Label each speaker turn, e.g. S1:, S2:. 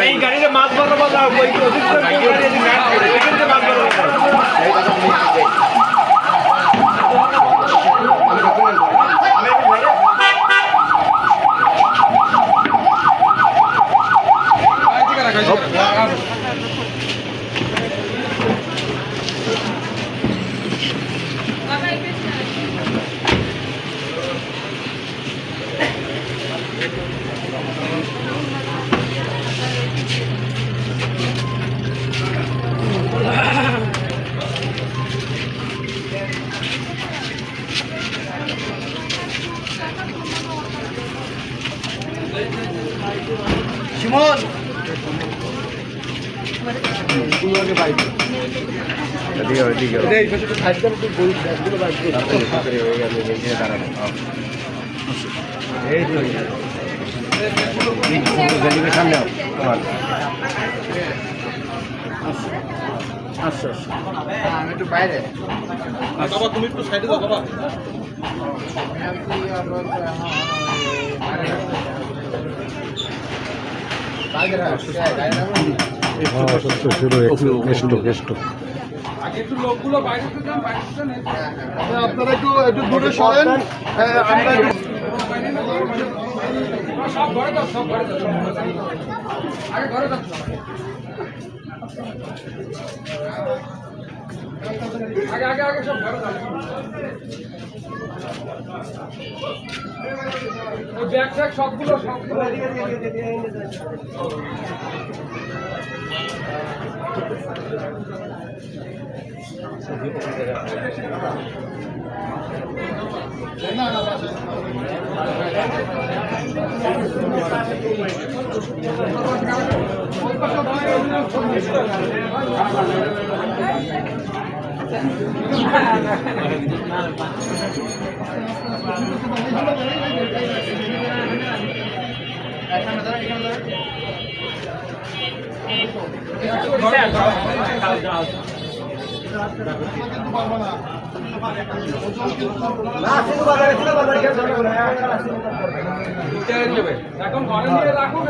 S1: এই গাড়িতে মাছ বড় বড় Simon. সামনে আমি একটু বাইরে বাবা তুমি একটু সাইডে যাও বাবা আপনারা একটু দূরে সরেন সব ঘরে যাও সব ঘরে যাও আগে ঘরে যাও আগে আগে আগে সব ঘরে যাও ওই ব্যাগ ট্যাগ সবগুলো না না এখন ঘরে নিয়ে রাখুন